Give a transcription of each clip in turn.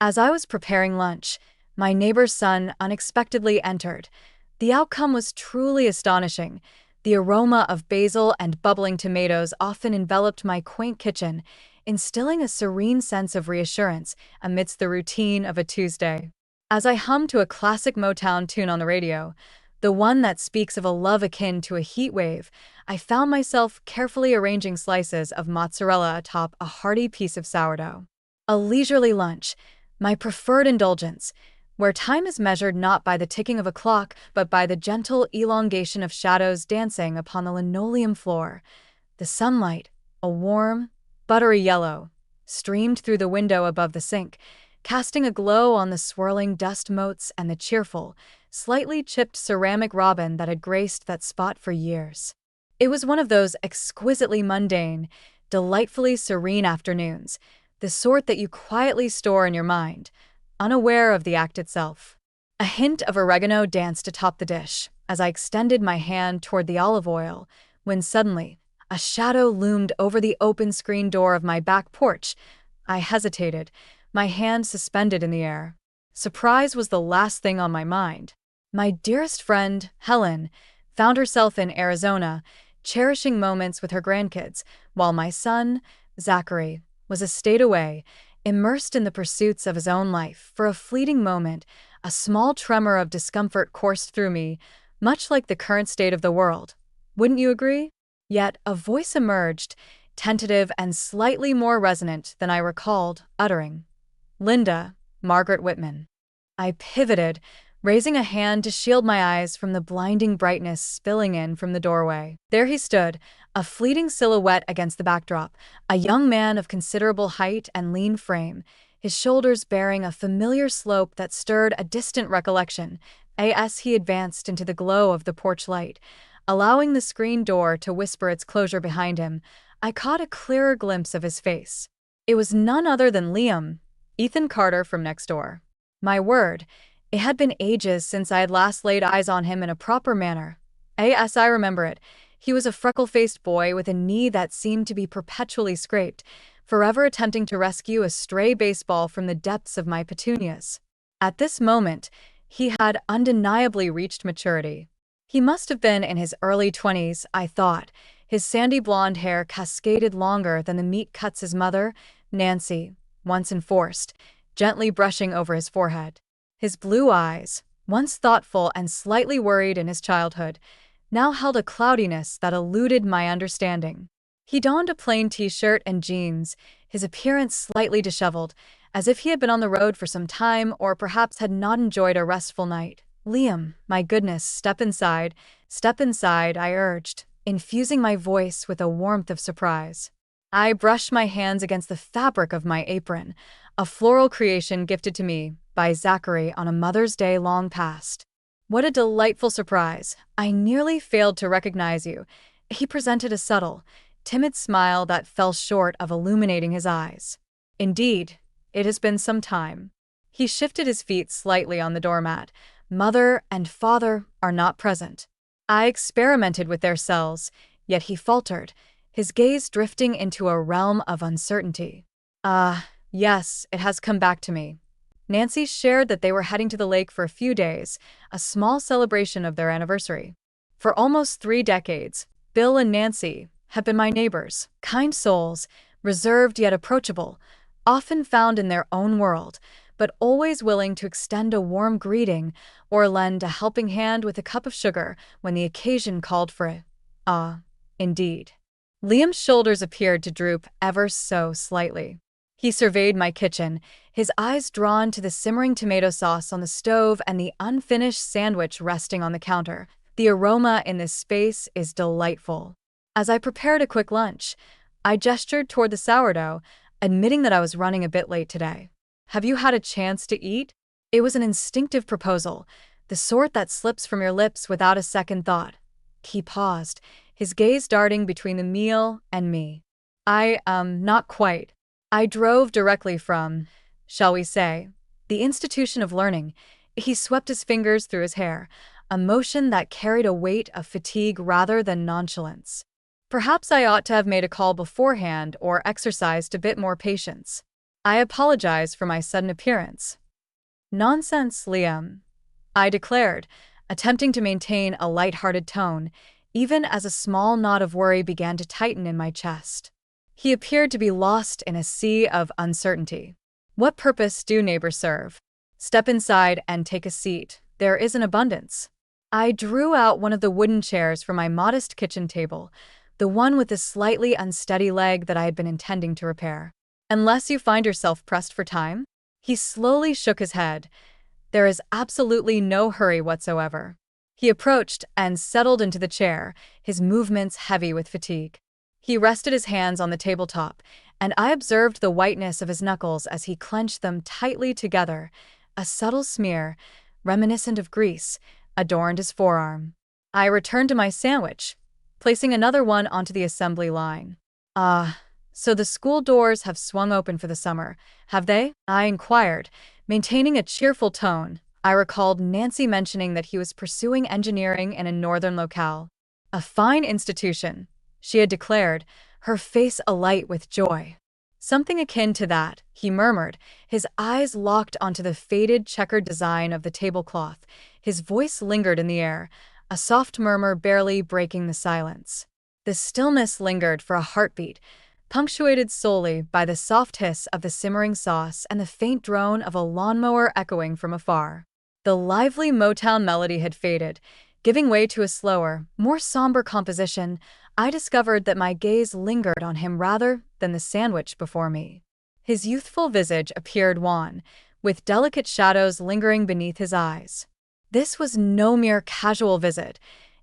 As I was preparing lunch, my neighbor's son unexpectedly entered. The outcome was truly astonishing. The aroma of basil and bubbling tomatoes often enveloped my quaint kitchen, instilling a serene sense of reassurance amidst the routine of a Tuesday. As I hummed to a classic Motown tune on the radio, the one that speaks of a love akin to a heat wave, I found myself carefully arranging slices of mozzarella atop a hearty piece of sourdough. A leisurely lunch, my preferred indulgence, where time is measured not by the ticking of a clock, but by the gentle elongation of shadows dancing upon the linoleum floor. The sunlight, a warm, buttery yellow, streamed through the window above the sink, casting a glow on the swirling dust motes and the cheerful, slightly chipped ceramic robin that had graced that spot for years. It was one of those exquisitely mundane, delightfully serene afternoons, the sort that you quietly store in your mind, unaware of the act itself. A hint of oregano danced atop the dish as I extended my hand toward the olive oil, when suddenly a shadow loomed over the open screen door of my back porch. I hesitated, my hand suspended in the air. Surprise was the last thing on my mind. My dearest friend, Helen, found herself in Arizona, cherishing moments with her grandkids, while my son, Zachary, was a state away, immersed in the pursuits of his own life. For a fleeting moment, a small tremor of discomfort coursed through me, much like the current state of the world. Wouldn't you agree? Yet a voice emerged, tentative and slightly more resonant than I recalled uttering. Linda, Margaret Whitman. I pivoted, raising a hand to shield my eyes from the blinding brightness spilling in from the doorway. There he stood, a fleeting silhouette against the backdrop, a young man of considerable height and lean frame, his shoulders bearing a familiar slope that stirred a distant recollection. As he advanced into the glow of the porch light, allowing the screen door to whisper its closure behind him, I caught a clearer glimpse of his face. It was none other than Liam, Ethan Carter from next door. My word, it had been ages since I had last laid eyes on him in a proper manner. As I remember it, he was a freckle-faced boy with a knee that seemed to be perpetually scraped, forever attempting to rescue a stray baseball from the depths of my petunias. At this moment, he had undeniably reached maturity. He must have been in his early 20s, I thought. His sandy blonde hair cascaded longer than the meat cuts his mother, Nancy, once enforced, gently brushing over his forehead. His blue eyes, once thoughtful and slightly worried in his childhood, now held a cloudiness that eluded my understanding. He donned a plain t-shirt and jeans, his appearance slightly disheveled, as if he had been on the road for some time or perhaps had not enjoyed a restful night. Liam, my goodness, step inside, I urged, infusing my voice with a warmth of surprise. I brushed my hands against the fabric of my apron, a floral creation gifted to me by Zachary on a Mother's Day long past. What a delightful surprise. I nearly failed to recognize you. He presented a subtle, timid smile that fell short of illuminating his eyes. Indeed, it has been some time. He shifted his feet slightly on the doormat. Mother and father are not present. I experimented with their cells, yet he faltered, his gaze drifting into a realm of uncertainty. Yes, it has come back to me. Nancy shared that they were heading to the lake for a few days, a small celebration of their anniversary. For almost 3 decades, Bill and Nancy have been my neighbors, kind souls, reserved yet approachable, often found in their own world, but always willing to extend a warm greeting or lend a helping hand with a cup of sugar when the occasion called for it. Indeed. Liam's shoulders appeared to droop ever so slightly. He surveyed my kitchen, his eyes drawn to the simmering tomato sauce on the stove and the unfinished sandwich resting on the counter. The aroma in this space is delightful. As I prepared a quick lunch, I gestured toward the sourdough, admitting that I was running a bit late today. Have you had a chance to eat? It was an instinctive proposal, the sort that slips from your lips without a second thought. He paused, his gaze darting between the meal and me. Not quite. I drove directly from, shall we say, the institution of learning. He swept his fingers through his hair, a motion that carried a weight of fatigue rather than nonchalance. Perhaps I ought to have made a call beforehand or exercised a bit more patience. I apologize for my sudden appearance. Nonsense, Liam, I declared, attempting to maintain a light-hearted tone, even as a small knot of worry began to tighten in my chest. He appeared to be lost in a sea of uncertainty. What purpose do neighbors serve? Step inside and take a seat. There is an abundance. I drew out one of the wooden chairs from my modest kitchen table, the one with the slightly unsteady leg that I had been intending to repair. Unless you find yourself pressed for time? He slowly shook his head. There is absolutely no hurry whatsoever. He approached and settled into the chair, his movements heavy with fatigue. He rested his hands on the tabletop, and I observed the whiteness of his knuckles as he clenched them tightly together. A subtle smear, reminiscent of grease, adorned his forearm. I returned to my sandwich, placing another one onto the assembly line. So the school doors have swung open for the summer, have they? I inquired, maintaining a cheerful tone. I recalled Nancy mentioning that he was pursuing engineering in a northern locale. A fine institution, she had declared, her face alight with joy. Something akin to that, he murmured, his eyes locked onto the faded checkered design of the tablecloth. His voice lingered in the air, a soft murmur barely breaking the silence. The stillness lingered for a heartbeat, punctuated solely by the soft hiss of the simmering sauce and the faint drone of a lawnmower echoing from afar. The lively Motown melody had faded, giving way to a slower, more somber composition. I discovered that my gaze lingered on him rather than the sandwich before me. His youthful visage appeared wan, with delicate shadows lingering beneath his eyes. This was no mere casual visit.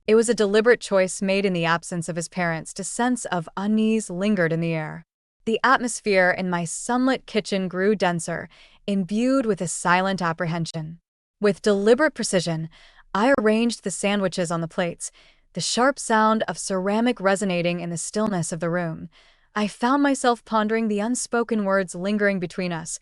It was a deliberate choice made in the absence of his parents. A sense of unease lingered in the air. The atmosphere in my sunlit kitchen grew denser, imbued with a silent apprehension. With deliberate precision, I arranged the sandwiches on the plates, the sharp sound of ceramic resonating in the stillness of the room. I found myself pondering the unspoken words lingering between us,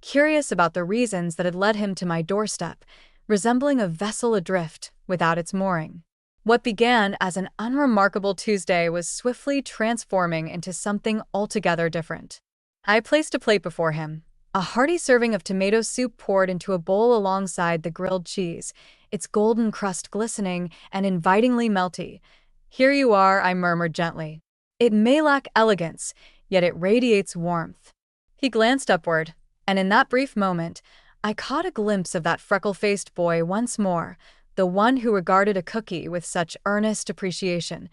curious about the reasons that had led him to my doorstep, resembling a vessel adrift without its mooring. What began as an unremarkable Tuesday was swiftly transforming into something altogether different. I placed a plate before him, a hearty serving of tomato soup poured into a bowl alongside the grilled cheese, its golden crust glistening and invitingly melty. "Here you are," I murmured gently. "It may lack elegance, yet it radiates warmth." He glanced upward, and in that brief moment, I caught a glimpse of that freckle-faced boy once more, the one who regarded a cookie with such earnest appreciation.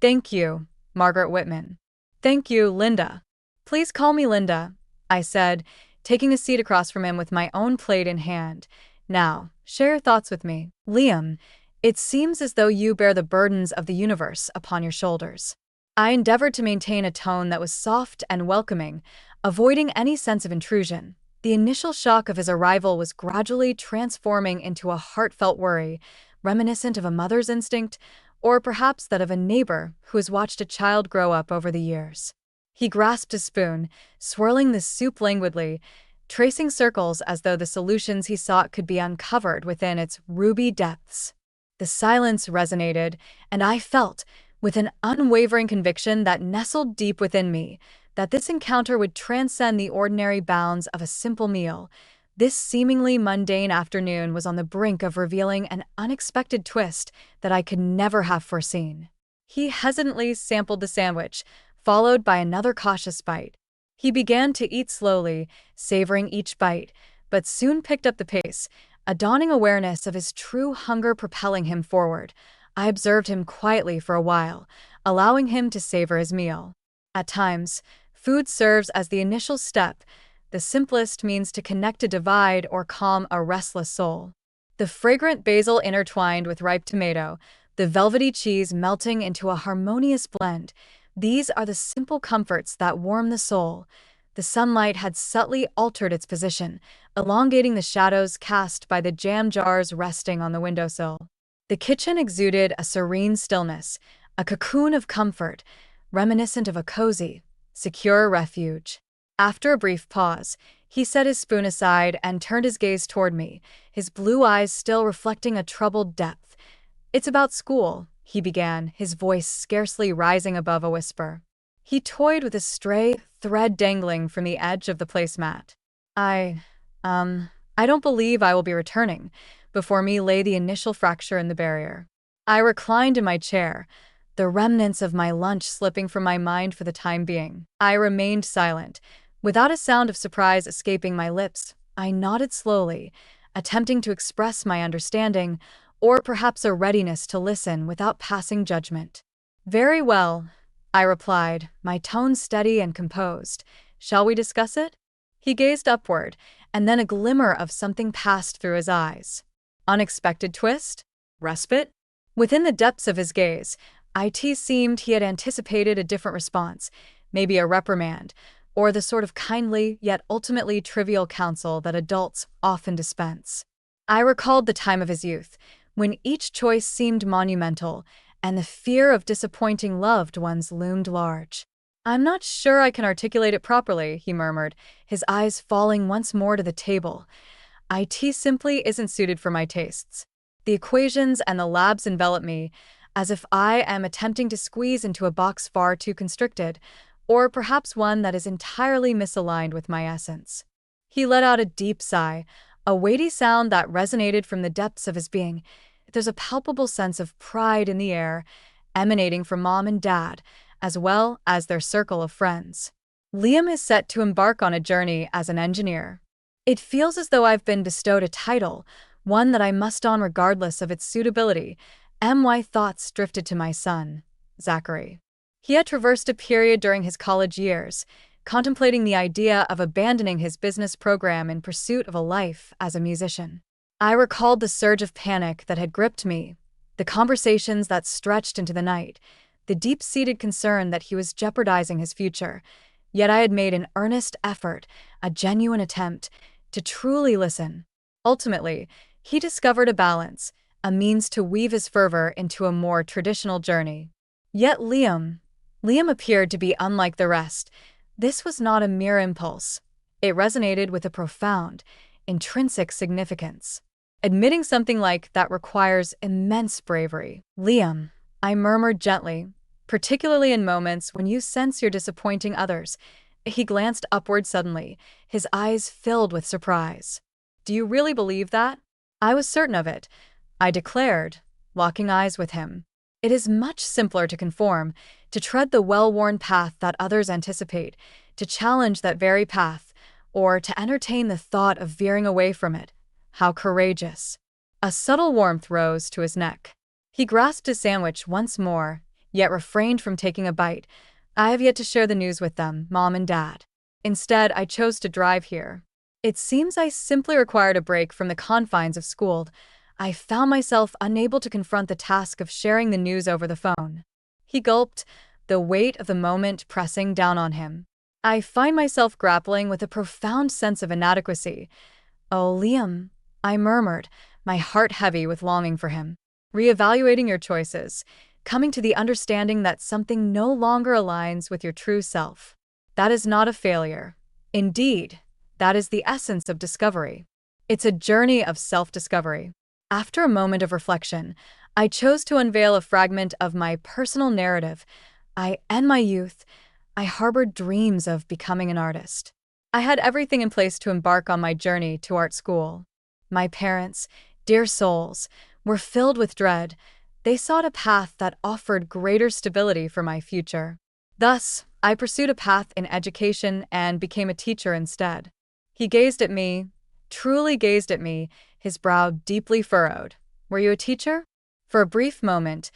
"Thank you, Margaret Whitman." "Thank you, Linda." "Please call me Linda," I said, taking a seat across from him with my own plate in hand. "Now, share your thoughts with me." "Liam, it seems as though you bear the burdens of the universe upon your shoulders." I endeavored to maintain a tone that was soft and welcoming, avoiding any sense of intrusion. The initial shock of his arrival was gradually transforming into a heartfelt worry, reminiscent of a mother's instinct, or perhaps that of a neighbor who has watched a child grow up over the years. He grasped a spoon, swirling the soup languidly, tracing circles as though the solutions he sought could be uncovered within its ruby depths. The silence resonated, and I felt, with an unwavering conviction that nestled deep within me, that this encounter would transcend the ordinary bounds of a simple meal. This seemingly mundane afternoon was on the brink of revealing an unexpected twist that I could never have foreseen. He hesitantly sampled the sandwich, followed by another cautious bite. He began to eat slowly, savoring each bite, but soon picked up the pace, a dawning awareness of his true hunger propelling him forward. I observed him quietly for a while, allowing him to savor his meal. At times, food serves as the initial step, the simplest means to connect a divide or calm a restless soul. The fragrant basil intertwined with ripe tomato, the velvety cheese melting into a harmonious blend, these are the simple comforts that warm the soul. The sunlight had subtly altered its position, elongating the shadows cast by the jam jars resting on the windowsill. The kitchen exuded a serene stillness, a cocoon of comfort, reminiscent of a cozy, secure refuge. After a brief pause, he set his spoon aside and turned his gaze toward me, his blue eyes still reflecting a troubled depth. "It's about school," he began, his voice scarcely rising above a whisper. He toyed with a stray thread dangling from the edge of the placemat. I, I don't believe I will be returning. Before me lay the initial fracture in the barrier. I reclined in my chair, the remnants of my lunch slipping from my mind for the time being. I remained silent, without a sound of surprise escaping my lips. I nodded slowly, attempting to express my understanding, or perhaps a readiness to listen without passing judgment. Very well, I replied, my tone steady and composed. Shall we discuss it? He gazed upward, and then a glimmer of something passed through his eyes. Unexpected twist? Respite? Within the depths of his gaze, it seemed he had anticipated a different response, maybe a reprimand, or the sort of kindly yet ultimately trivial counsel that adults often dispense. I recalled the time of his youth, when each choice seemed monumental, and the fear of disappointing loved ones loomed large. I'm not sure I can articulate it properly, he murmured, his eyes falling once more to the table. IT simply isn't suited for my tastes. The equations and the labs envelop me, as if I am attempting to squeeze into a box far too constricted, or perhaps one that is entirely misaligned with my essence. He let out a deep sigh, a weighty sound that resonated from the depths of his being. There's a palpable sense of pride in the air, emanating from Mom and Dad, as well as their circle of friends. Liam is set to embark on a journey as an engineer. It feels as though I've been bestowed a title, one that I must on regardless of its suitability. My thoughts drifted to my son, Zachary. He had traversed a period during his college years, contemplating the idea of abandoning his business program in pursuit of a life as a musician. I recalled the surge of panic that had gripped me, the conversations that stretched into the night, the deep-seated concern that he was jeopardizing his future. Yet I had made an earnest effort, a genuine attempt, to truly listen. Ultimately, he discovered a balance, a means to weave his fervor into a more traditional journey. Yet Liam appeared to be unlike the rest. This was not a mere impulse. It resonated with a profound, intrinsic significance. Admitting something like that requires immense bravery. Liam, I murmured gently, particularly in moments when you sense you're disappointing others. He glanced upward suddenly, his eyes filled with surprise. Do you really believe that? I was certain of it, I declared, locking eyes with him. It is much simpler to conform, to tread the well-worn path that others anticipate, to challenge that very path, or to entertain the thought of veering away from it. How courageous. A subtle warmth rose to his neck. He grasped his sandwich once more, yet refrained from taking a bite. I have yet to share the news with them, Mom and Dad. Instead, I chose to drive here. It seems I simply required a break from the confines of school. I found myself unable to confront the task of sharing the news over the phone. He gulped, the weight of the moment pressing down on him. I find myself grappling with a profound sense of inadequacy. Oh, Liam, I murmured, my heart heavy with longing for him. Reevaluating your choices, coming to the understanding that something no longer aligns with your true self. That is not a failure. Indeed, that is the essence of discovery. It's a journey of self-discovery. After a moment of reflection, I chose to unveil a fragment of my personal narrative. In my youth, I harbored dreams of becoming an artist. I had everything in place to embark on my journey to art school. My parents, dear souls, were filled with dread. They sought a path that offered greater stability for my future. Thus, I pursued a path in education and became a teacher instead. He gazed at me, truly gazed at me, his brow deeply furrowed. Were you a teacher? For a brief moment,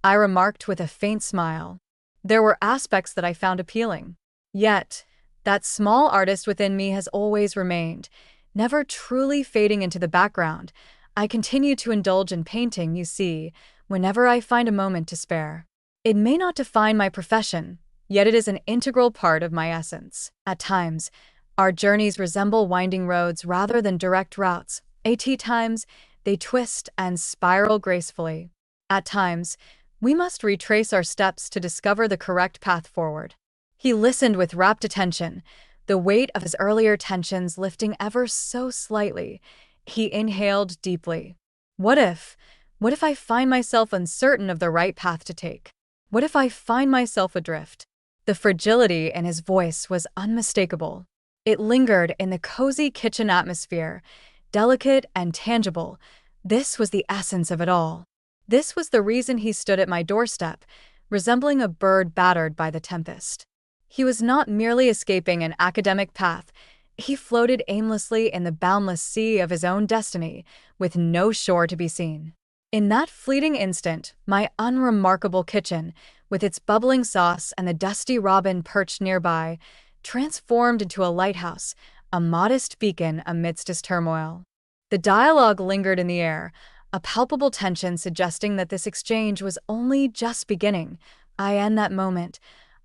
I remarked with a faint smile. There were aspects that I found appealing. Yet, that small artist within me has always remained, never truly fading into the background. I continue to indulge in painting, you see, whenever I find a moment to spare. It may not define my profession, yet it is an integral part of my essence. At times, our journeys resemble winding roads rather than direct routes. At times, they twist and spiral gracefully. At times, we must retrace our steps to discover the correct path forward. He listened with rapt attention, the weight of his earlier tensions lifting ever so slightly. He inhaled deeply. What if I find myself uncertain of the right path to take? What if I find myself adrift? The fragility in his voice was unmistakable. It lingered in the cozy kitchen atmosphere, delicate and tangible. This was the essence of it all. This was the reason he stood at my doorstep, resembling a bird battered by the tempest. He was not merely escaping an academic path. He floated aimlessly in the boundless sea of his own destiny, with no shore to be seen. In that fleeting instant, my unremarkable kitchen, with its bubbling sauce and the dusty robin perched nearby, transformed into a lighthouse, a modest beacon amidst his turmoil. The dialogue lingered in the air, a palpable tension suggesting that this exchange was only just beginning. In that moment,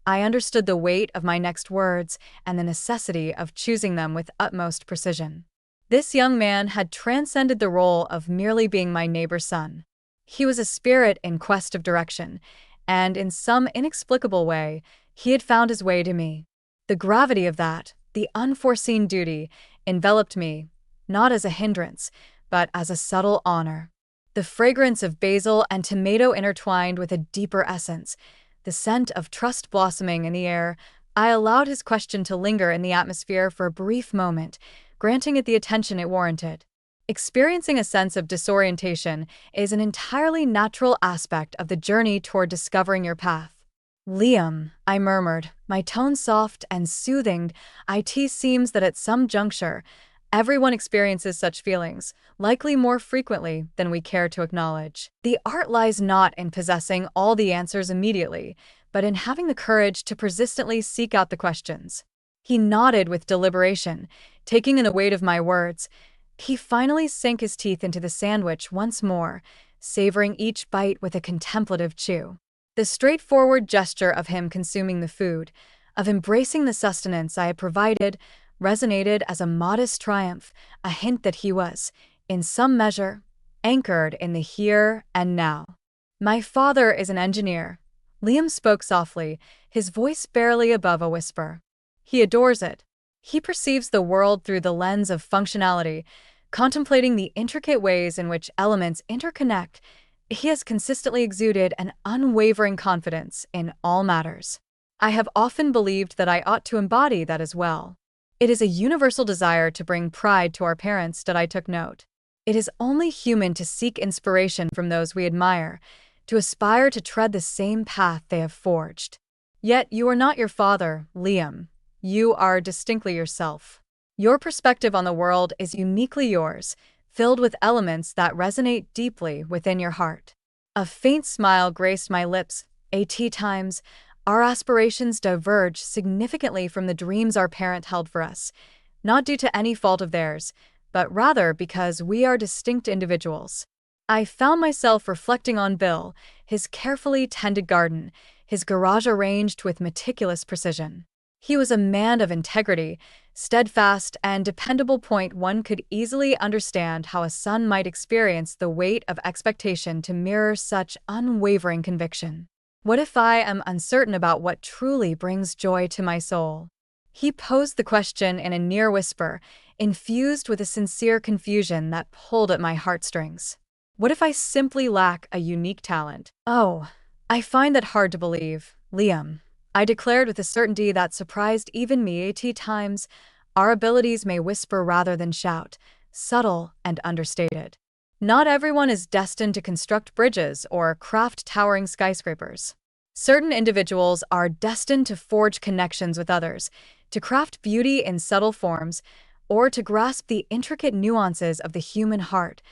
I understood the weight of my next words and the necessity of choosing them with utmost precision. This young man had transcended the role of merely being my neighbor's son. He was a spirit in quest of direction, and in some inexplicable way, he had found his way to me. The gravity of that, the unforeseen duty, enveloped me, not as a hindrance, but as a subtle honor. The fragrance of basil and tomato intertwined with a deeper essence, the scent of trust blossoming in the air. I allowed his question to linger in the atmosphere for a brief moment, granting it the attention it warranted. Experiencing a sense of disorientation is an entirely natural aspect of the journey toward discovering your path. Liam, I murmured, my tone soft and soothing. It seems that at some juncture, everyone experiences such feelings, likely more frequently than we care to acknowledge. The art lies not in possessing all the answers immediately, but in having the courage to persistently seek out the questions. He nodded with deliberation, taking in the weight of my words. He finally sank his teeth into the sandwich once more, savoring each bite with a contemplative chew. The straightforward gesture of him consuming the food, of embracing the sustenance I had provided, resonated as a modest triumph, a hint that he was, in some measure, anchored in the here and now. My father is an engineer. Liam spoke softly, his voice barely above a whisper. He adores it. He perceives the world through the lens of functionality, contemplating the intricate ways in which elements interconnect. He has consistently exuded an unwavering confidence in all matters. I have often believed that I ought to embody that as well. It is a universal desire to bring pride to our parents that I took note. It is only human to seek inspiration from those we admire, to aspire to tread the same path they have forged. Yet you are not your father, Liam. You are distinctly yourself. Your perspective on the world is uniquely yours, filled with elements that resonate deeply within your heart. A faint smile graced my lips. Times, our aspirations diverge significantly from the dreams our parent held for us, not due to any fault of theirs, but rather because we are distinct individuals. I found myself reflecting on Bill, his carefully tended garden, his garage arranged with meticulous precision. He was a man of integrity, steadfast and dependable. One could easily understand how a son might experience the weight of expectation to mirror such unwavering conviction. What if I am uncertain about what truly brings joy to my soul? He posed the question in a near whisper, infused with a sincere confusion that pulled at my heartstrings. What if I simply lack a unique talent? Oh, I find that hard to believe, Liam, I declared with a certainty that surprised even me. Times, our abilities may whisper rather than shout, subtle and understated. Not everyone is destined to construct bridges or craft towering skyscrapers. Certain individuals are destined to forge connections with others, to craft beauty in subtle forms, or to grasp the intricate nuances of the human heart.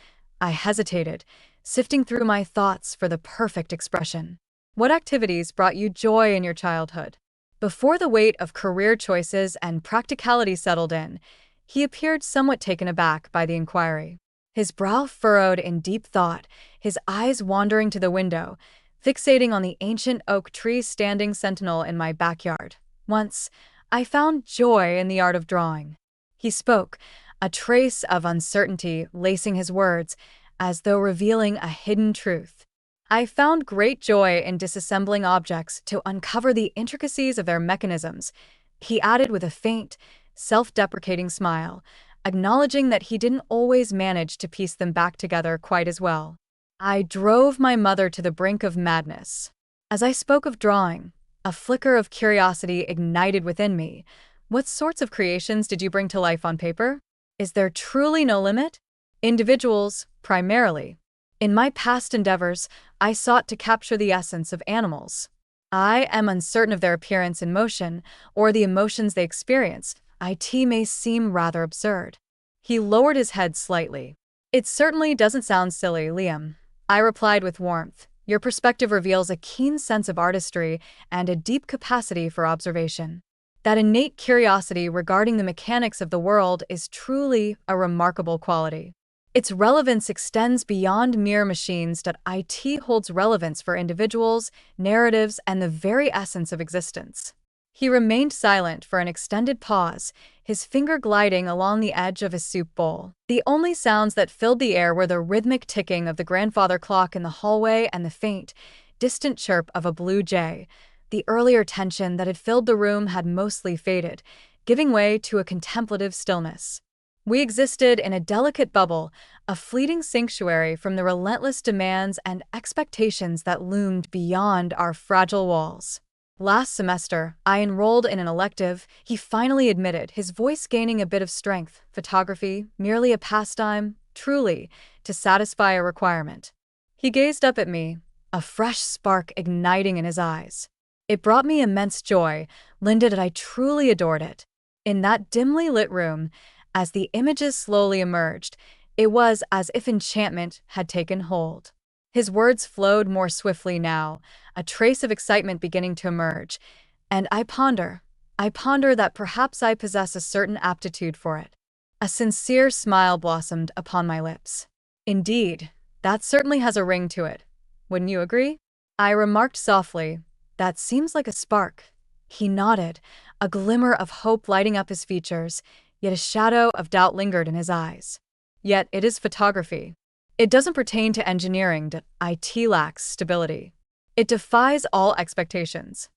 I hesitated, sifting through my thoughts for the perfect expression. What activities brought you joy in your childhood? Before the weight of career choices and practicality settled in, he appeared somewhat taken aback by the inquiry. His brow furrowed in deep thought, his eyes wandering to the window, fixating on the ancient oak tree standing sentinel in my backyard. Once, I found joy in the art of drawing. He spoke, a trace of uncertainty lacing his words, as though revealing a hidden truth. I found great joy in disassembling objects to uncover the intricacies of their mechanisms, he added with a faint, self-deprecating smile, acknowledging that he didn't always manage to piece them back together quite as well. I drove my mother to the brink of madness. As I spoke of drawing, A flicker of curiosity ignited within me. What sorts of creations did you bring to life on paper? Is there truly no limit? Individuals, primarily. In my past endeavors, I sought to capture the essence of animals. I am uncertain of their appearance in motion, or the emotions they experience. It may seem rather absurd. He lowered his head slightly. It certainly doesn't sound silly, Liam. I replied with warmth. Your perspective reveals a keen sense of artistry and a deep capacity for observation. That innate curiosity regarding the mechanics of the world is truly a remarkable quality. Its relevance extends beyond mere machines. It holds relevance for individuals, narratives, and the very essence of existence. He remained silent for an extended pause, his finger gliding along the edge of his soup bowl. The only sounds that filled the air were the rhythmic ticking of the grandfather clock in the hallway and the faint, distant chirp of a blue jay. The earlier tension that had filled the room had mostly faded, giving way to a contemplative stillness. We existed in a delicate bubble, a fleeting sanctuary from the relentless demands and expectations that loomed beyond our fragile walls. Last semester, I enrolled in an elective, he finally admitted, his voice gaining a bit of strength. Photography, merely a pastime, truly, to satisfy a requirement. He gazed up at me, a fresh spark igniting in his eyes. It brought me immense joy, Linda, that I truly adored it. In that dimly lit room, as the images slowly emerged, it was as if enchantment had taken hold. His words flowed more swiftly now, a trace of excitement beginning to emerge, and I ponder that perhaps I possess a certain aptitude for it. A sincere smile blossomed upon my lips. Indeed, that certainly has a ring to it. Wouldn't you agree? I remarked softly. That seems like a spark. He nodded, a glimmer of hope lighting up his features, yet a shadow of doubt lingered in his eyes. Yet it is photography. It doesn't pertain to engineering. It lacks stability. It defies all expectations.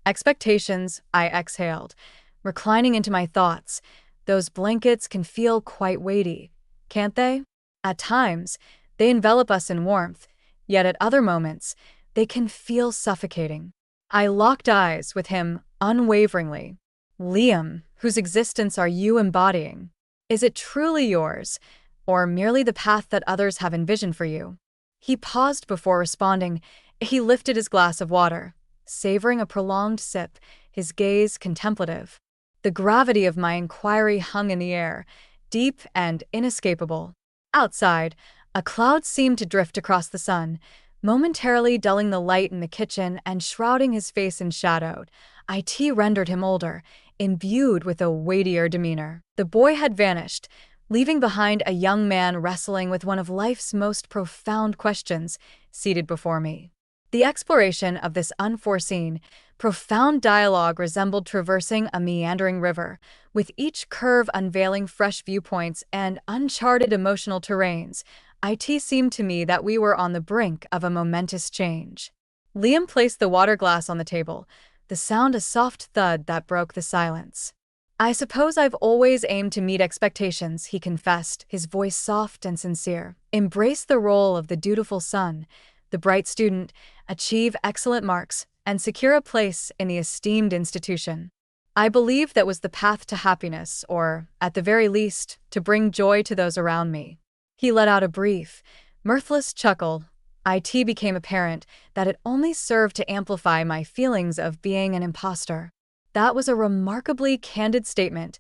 Expectations, I exhaled, reclining into my thoughts. Those blankets can feel quite weighty, can't they? At times, they envelop us in warmth, yet at other moments, they can feel suffocating. I locked eyes with him unwaveringly. Liam, whose existence are you embodying? Is it truly yours, or merely the path that others have envisioned for you? He paused before responding. He lifted his glass of water, savoring a prolonged sip, his gaze contemplative. The gravity of my inquiry hung in the air, deep and inescapable. Outside, a cloud seemed to drift across the sun, momentarily dulling the light in the kitchen and shrouding his face in shadow. It rendered him older, imbued with a weightier demeanor. The boy had vanished, leaving behind a young man wrestling with one of life's most profound questions, seated before me. The exploration of this unforeseen, profound dialogue resembled traversing a meandering river, with each curve unveiling fresh viewpoints and uncharted emotional terrains. It seemed to me that we were on the brink of a momentous change. Liam placed the water glass on the table, the sound a soft thud that broke the silence. I suppose I've always aimed to meet expectations, he confessed, his voice soft and sincere. Embrace the role of the dutiful son, the bright student, achieve excellent marks, and secure a place in the esteemed institution. I believed that was the path to happiness, or, at the very least, to bring joy to those around me. He let out a brief, mirthless chuckle. It became apparent that it only served to amplify my feelings of being an imposter. That was a remarkably candid statement,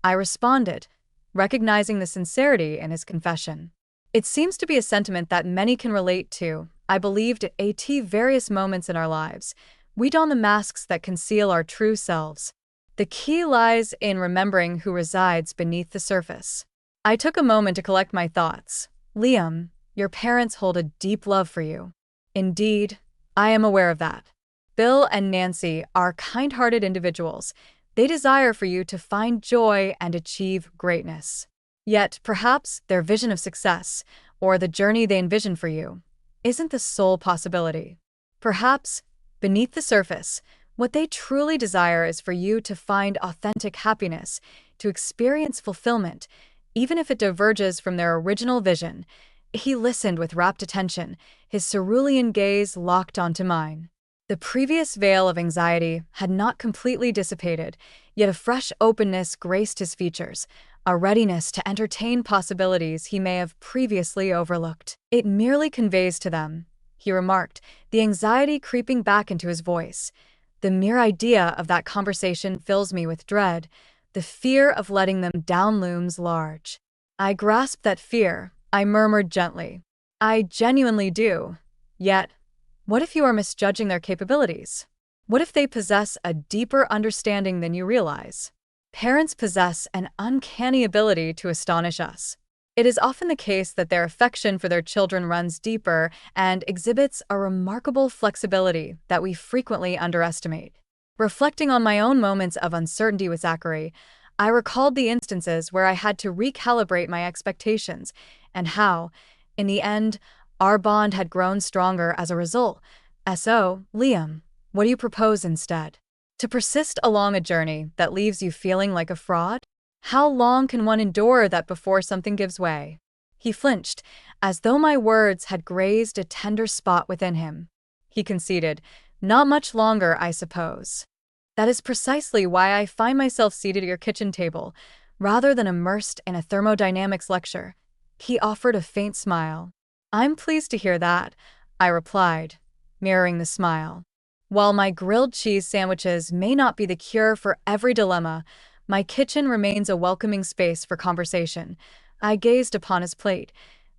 I responded, recognizing the sincerity in his confession. It seems to be a sentiment that many can relate to. I believed at various moments in our lives, we don the masks that conceal our true selves. The key lies in remembering who resides beneath the surface. I took a moment to collect my thoughts. Liam, your parents hold a deep love for you. Indeed, I am aware of that. Bill and Nancy are kind-hearted individuals. They desire for you to find joy and achieve greatness. Yet, perhaps their vision of success, or the journey they envision for you, isn't the sole possibility. Perhaps, beneath the surface, what they truly desire is for you to find authentic happiness, to experience fulfillment, even if it diverges from their original vision. He listened with rapt attention, his cerulean gaze locked onto mine. The previous veil of anxiety had not completely dissipated, yet a fresh openness graced his features, a readiness to entertain possibilities he may have previously overlooked. "It merely conveys to them," he remarked, the anxiety creeping back into his voice. "The mere idea of that conversation fills me with dread. The fear of letting them down looms large." I grasped that fear, I murmured gently. "I genuinely do. Yet, what if you are misjudging their capabilities? What if they possess a deeper understanding than you realize? Parents possess an uncanny ability to astonish us. It is often the case that their affection for their children runs deeper and exhibits a remarkable flexibility that we frequently underestimate." Reflecting on my own moments of uncertainty with Zachary, I recalled the instances where I had to recalibrate my expectations and how, in the end, our bond had grown stronger as a result. "So, Liam, what do you propose instead? To persist along a journey that leaves you feeling like a fraud? How long can one endure that before something gives way?" He flinched, as though my words had grazed a tender spot within him. He conceded, "Not much longer, I suppose." "That is precisely why I find myself seated at your kitchen table, rather than immersed in a thermodynamics lecture." He offered a faint smile. "I'm pleased to hear that," I replied, mirroring the smile. "While my grilled cheese sandwiches may not be the cure for every dilemma, my kitchen remains a welcoming space for conversation." I gazed upon his plate,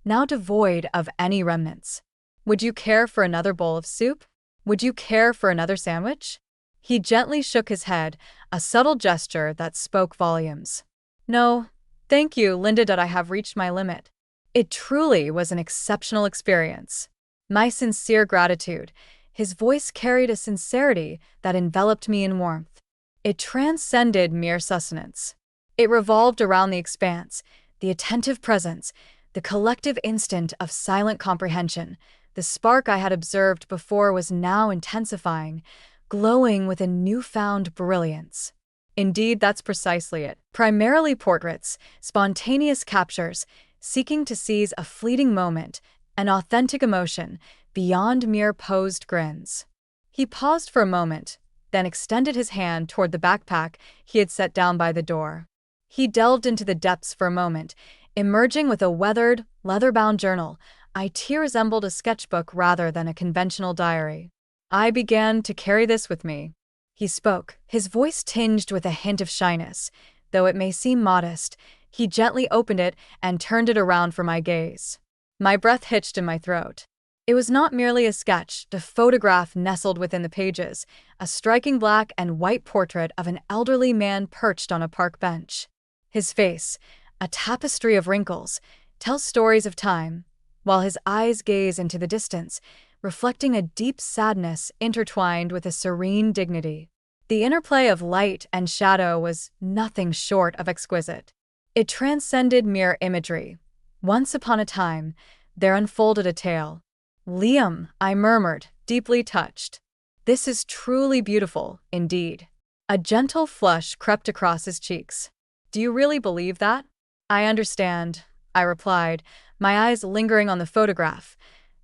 now devoid of any remnants. "Would you care for another bowl of soup? Would you care for another sandwich?" He gently shook his head, a subtle gesture that spoke volumes. "No, thank you, Linda. I have reached my limit." It truly was an exceptional experience. My sincere gratitude. His voice carried a sincerity that enveloped me in warmth. It transcended mere sustenance. It revolved around the expanse, the attentive presence, the collective instant of silent comprehension. The spark I had observed before was now intensifying, glowing with a newfound brilliance. Indeed, that's precisely it. Primarily portraits, spontaneous captures, seeking to seize a fleeting moment, an authentic emotion, beyond mere posed grins. He paused for a moment, then extended his hand toward the backpack he had set down by the door. He delved into the depths for a moment, emerging with a weathered, leather-bound journal. It resembled a sketchbook rather than a conventional diary. "I began to carry this with me," he spoke, his voice tinged with a hint of shyness. Though it may seem modest, he gently opened it and turned it around for my gaze. My breath hitched in my throat. It was not merely a sketch, a photograph nestled within the pages, a striking black and white portrait of an elderly man perched on a park bench. His face, a tapestry of wrinkles, tells stories of time, while his eyes gaze into the distance, reflecting a deep sadness intertwined with a serene dignity. The interplay of light and shadow was nothing short of exquisite. It transcended mere imagery. Once upon a time, there unfolded a tale. "Liam," I murmured, deeply touched. "This is truly beautiful, indeed." A gentle flush crept across his cheeks. "Do you really believe that?" "I understand," I replied, my eyes lingering on the photograph.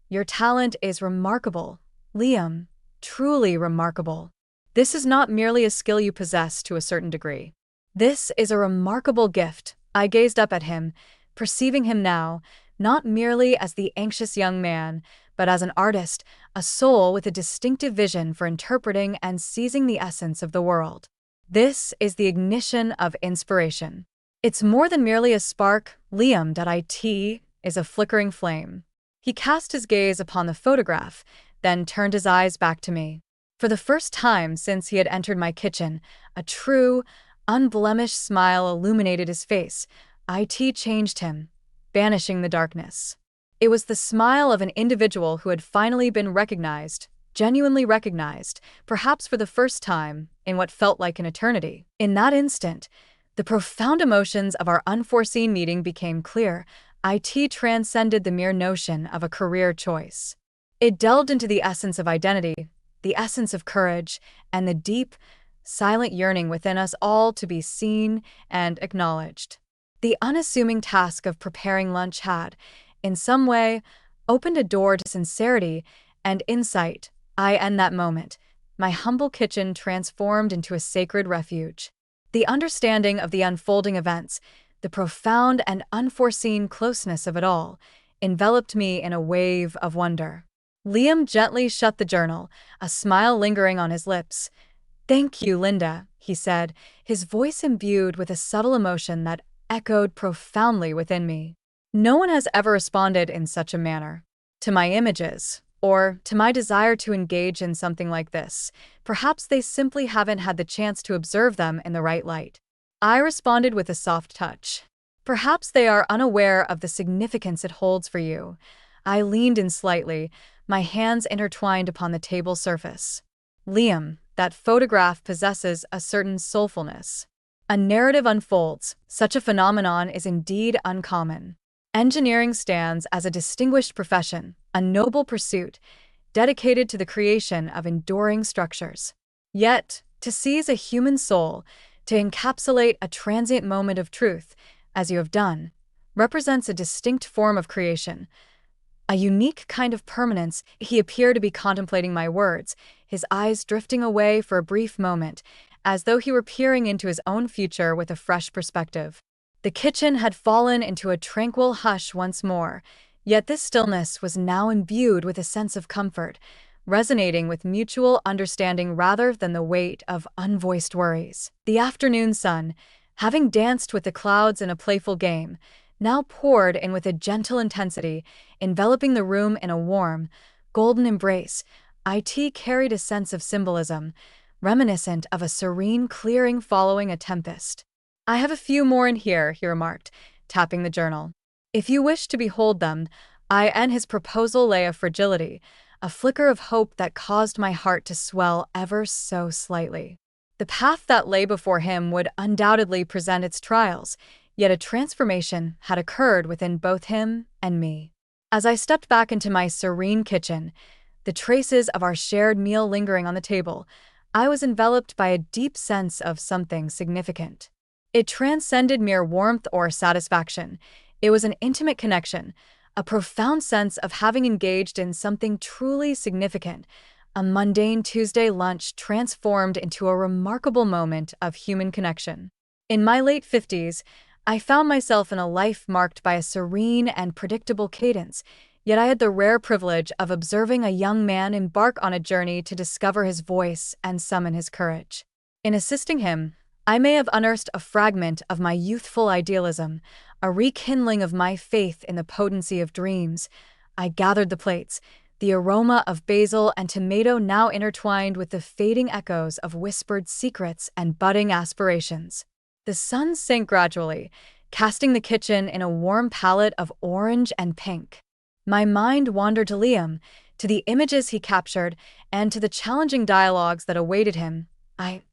"Your talent is remarkable, Liam, truly remarkable. This is not merely a skill you possess to a certain degree. This is a remarkable gift." I gazed up at him, perceiving him now, not merely as the anxious young man, but as an artist, a soul with a distinctive vision for interpreting and seizing the essence of the world. This is the ignition of inspiration. It's more than merely a spark, Liam. It is a flickering flame. He cast his gaze upon the photograph, then turned his eyes back to me. For the first time since he had entered my kitchen, a true, unblemished smile illuminated his face. It changed him, banishing the darkness. It was the smile of an individual who had finally been recognized, genuinely recognized, perhaps for the first time, in what felt like an eternity. In that instant, the profound emotions of our unforeseen meeting became clear. It transcended the mere notion of a career choice. It delved into the essence of identity, the essence of courage, and the deep, silent yearning within us all to be seen and acknowledged. The unassuming task of preparing lunch had, in some way, opened a door to sincerity and insight In that moment, my humble kitchen transformed into a sacred refuge. The understanding of the unfolding events, the profound and unforeseen closeness of it all, enveloped me in a wave of wonder. Liam gently shut the journal, a smile lingering on his lips. "Thank you, Linda," he said, his voice imbued with a subtle emotion that echoed profoundly within me. No one has ever responded in such a manner to my images, or to my desire to engage in something like this. Perhaps they simply haven't had the chance to observe them in the right light. I responded with a soft touch. "Perhaps they are unaware of the significance it holds for you." I leaned in slightly, my hands intertwined upon the table surface. "Liam, that photograph possesses a certain soulfulness. A narrative unfolds. Such a phenomenon is indeed uncommon. Engineering stands as a distinguished profession, a noble pursuit, dedicated to the creation of enduring structures. Yet, to seize a human soul, to encapsulate a transient moment of truth, as you have done, represents a distinct form of creation, a unique kind of permanence." He appeared to be contemplating my words, his eyes drifting away for a brief moment, as though he were peering into his own future with a fresh perspective. The kitchen had fallen into a tranquil hush once more, yet this stillness was now imbued with a sense of comfort, resonating with mutual understanding rather than the weight of unvoiced worries. The afternoon sun, having danced with the clouds in a playful game, now poured in with a gentle intensity, enveloping the room in a warm, golden embrace. It carried a sense of symbolism, reminiscent of a serene clearing following a tempest. "I have a few more in here," he remarked, tapping the journal. "If you wish to behold them." His proposal lay of fragility, a flicker of hope that caused my heart to swell ever so slightly. The path that lay before him would undoubtedly present its trials, yet a transformation had occurred within both him and me. As I stepped back into my serene kitchen, the traces of our shared meal lingering on the table, I was enveloped by a deep sense of something significant. It transcended mere warmth or satisfaction. It was an intimate connection, a profound sense of having engaged in something truly significant. A mundane Tuesday lunch transformed into a remarkable moment of human connection. In my late 50s, I found myself in a life marked by a serene and predictable cadence, yet I had the rare privilege of observing a young man embark on a journey to discover his voice and summon his courage. In assisting him, I may have unearthed a fragment of my youthful idealism, a rekindling of my faith in the potency of dreams. I gathered the plates, the aroma of basil and tomato now intertwined with the fading echoes of whispered secrets and budding aspirations. The sun sank gradually, casting the kitchen in a warm palette of orange and pink. My mind wandered to Liam, to the images he captured, and to the challenging dialogues that awaited him.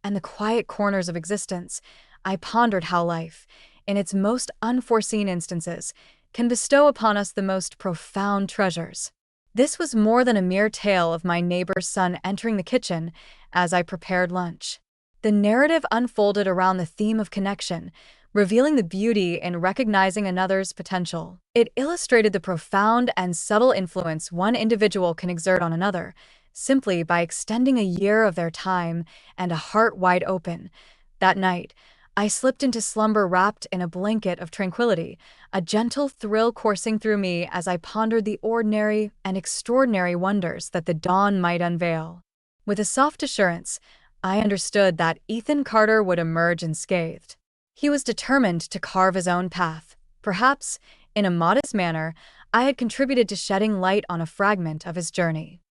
And the quiet corners of existence. I pondered how life, in its most unforeseen instances, can bestow upon us the most profound treasures. This was more than a mere tale of my neighbor's son entering the kitchen as I prepared lunch. The narrative unfolded around the theme of connection, revealing the beauty in recognizing another's potential. It illustrated the profound and subtle influence one individual can exert on another, simply by extending a year of their time and a heart wide open. That night, I slipped into slumber wrapped in a blanket of tranquility, a gentle thrill coursing through me as I pondered the ordinary and extraordinary wonders that the dawn might unveil. With a soft assurance, I understood that Ethan Carter would emerge unscathed. He was determined to carve his own path. Perhaps, in a modest manner, I had contributed to shedding light on a fragment of his journey.